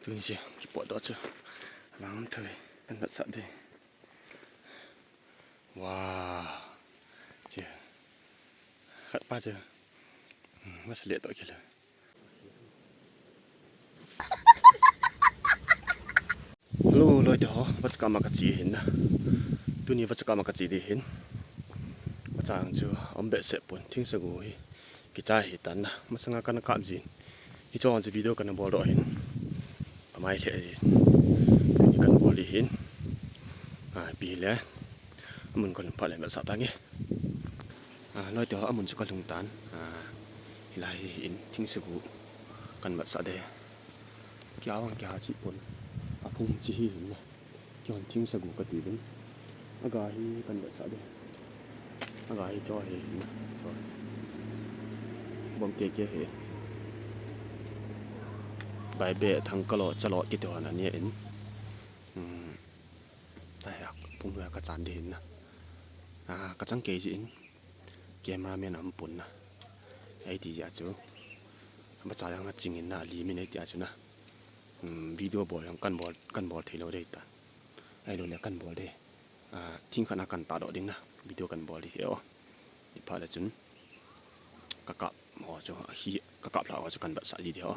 东西给拨到这，狼腿跟它啥的，哇，这，还把这，我是猎到去了。Hello 來到我這個馬個字hìnhนะตัวนี้ว่าจะกำมากัดจีดีเห็นว่าจางจูอมเบะเสพปุ่นทิ้งสกุยกิจายเหตุนะมาสังกันกับจีนที่จอจะวิดีโอกันบอลเห็นไม่เห็นนี่กันบอลเห็นปีแล้วมันคนพอเลยแบบสัตว์ต่างเงี้ยลอยตัวมันจะกันลงตันหลายเห็นทิ้งสกุกันแบบสัตว์เดียกี่อาวังกี่อาจีปุ่นพุ่งจีเห็นนะจอนทิ้งสกุกติบุนอากาศกันแบบสัตว์เดียอากาศจอยเห็นนะจอยบางเก๋ๆเห็นใบเบะทั้งกะโหลกจะหลอดกี่ตัวนั่นเนี่ยเห็นแต่พุ่งเรือกระจานดีเห็นนะกระจังเก๋จีนเกมราเมนน้ำปุ่นนะไอ้ที่อยากจูมาจ่ายยังจริงเห็นนะลีมินไอ้ที่อยากจูนะวิดีโอบอลยังกันบอลเทเลได้ตันไอ้โดนเรียกกันบอลได้ทิ้งขนาดกันตาดอดิ้งนะวิดีโอกันบอลที่เหรออีพาได้จนกะกับหอจะขี้กะกับเราจะกันแบบสายดีเดียว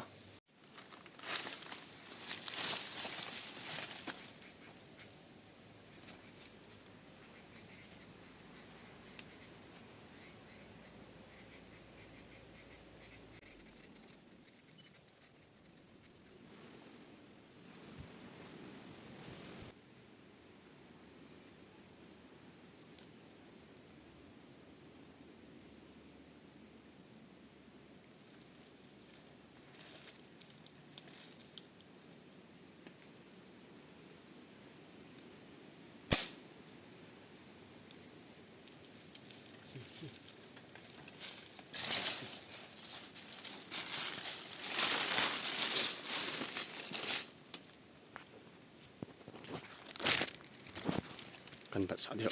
กันแบบสายเดียว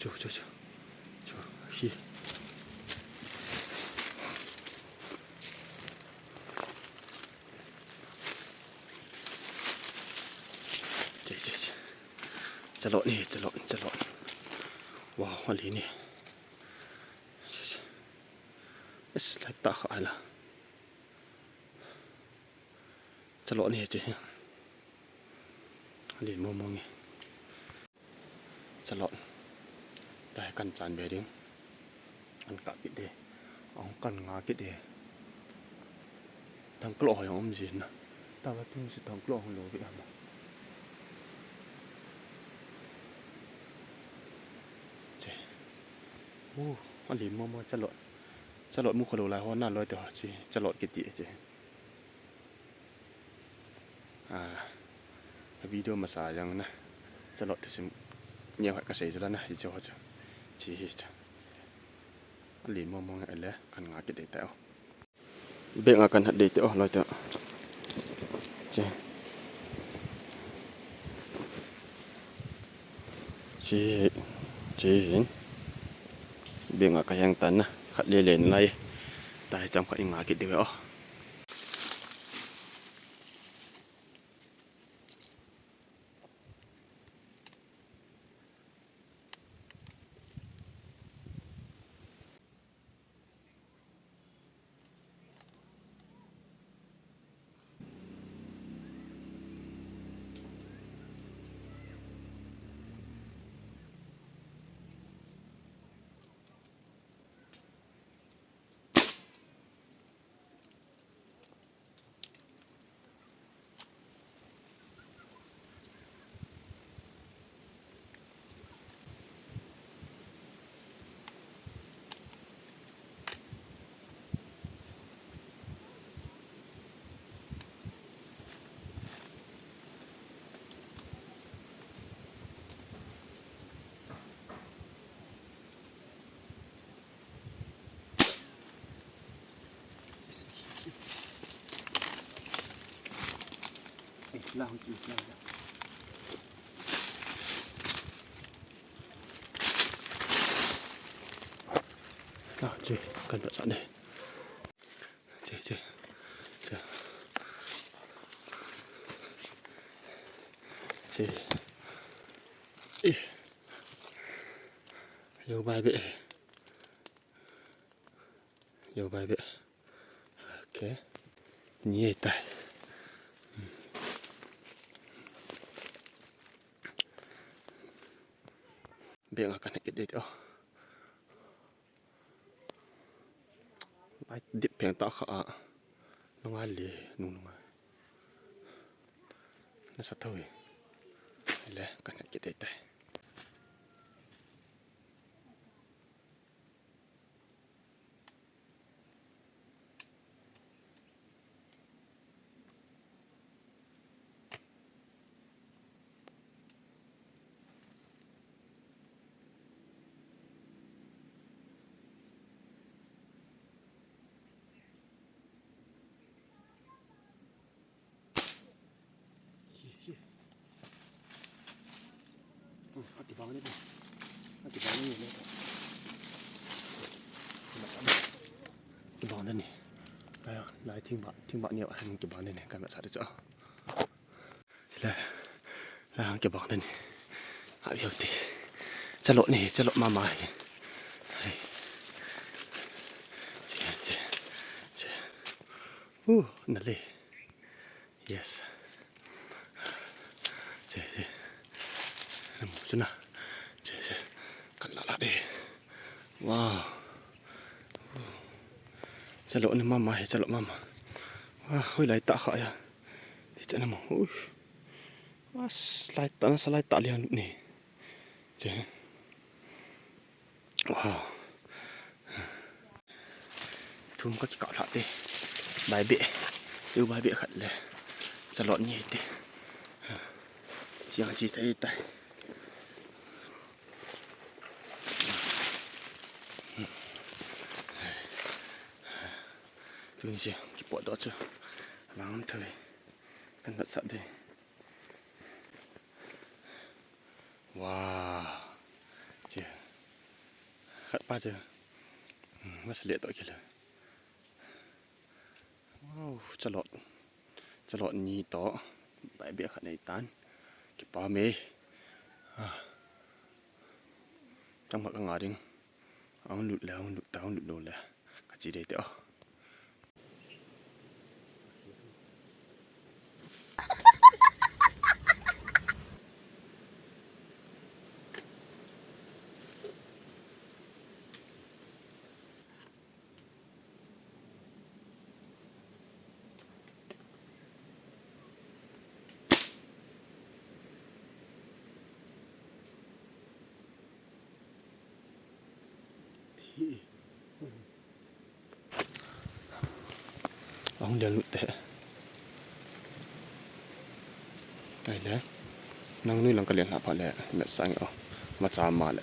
จูขี้จะหลอดนี่จะหลอดว้าวอะไรนี่es la taja ala จะหลอดนี่จีอะไรมองนี่จะหลอดแต่กันจานเบดิ้งอันกะกิดเดกันงากิดเดทางกล้อของอมจีนนะแต่ว่าทุ่งสิทางกล้อของโลบิอามาเจ้โอ้อันนี้มัวจะหลอดมุขโลลายหัวหน้าลอยตัวจีจะหลอดกิติเจ้วิดีโอมาสายังนะจะหลอดที่สิเนี่ยก็เสียแล้วนะที่จะชี้จะหลีมองอะไรกันงากิดเต๋อเบ่งอากันหัดเต๋อลอยเต๋อชี้เห็นเบ่งอากันยังตันนะขัดเล่นไรแต่จำขัดงากิดเต๋อล่างจุดล่างจุดกันแบบสันเลยเจ๊ Sì. Vô bài bệ. Vô bài bệ. Ok. Nhẹ tay. Biar akan nak edit oh. Bài dip yang tak kha. Nung ali nung. Nasa tawi. Ile kan nak edit tay. Hati bangun ni. Hati bangun ni. Masalah. Hati bangun ni. Ayo, lai ting bak ni ah hati bangun ni kan masalah tu. Lah. Lah hati bangun ni. Ayo ti. Celok ni, celok mama. Hai. Nali. Yes. Cik. Macam cik. Kan lala deh. Wow. Celok ni mama, celok mama. Wah, hui lai tak kha ya. Cik nama. Wah, slide tak lian ni. Cik. Wow. Thum có cái cọ lạ tê. Bài bệ. Yêu bài bệ khẩn lệ. Celok ni tê. Siang si tay tay. Tu ni siang, ki buat dah tu. Lang tu. Kan tak sat deh. Wow. Je. Hat pa je. Mas lihat tak kira. Wow, celok ni to. Bài bệ khẩn này tan. Ki pa me. Trong mặt ngà đinh. Ông lụt đồ là. Cái gì đây tao. Ông dia lụt tệ. Đây đấy. Năng nuôi lòng cái liền hạ phá lệ. Mẹ sang ở. Mà chả mà lệ.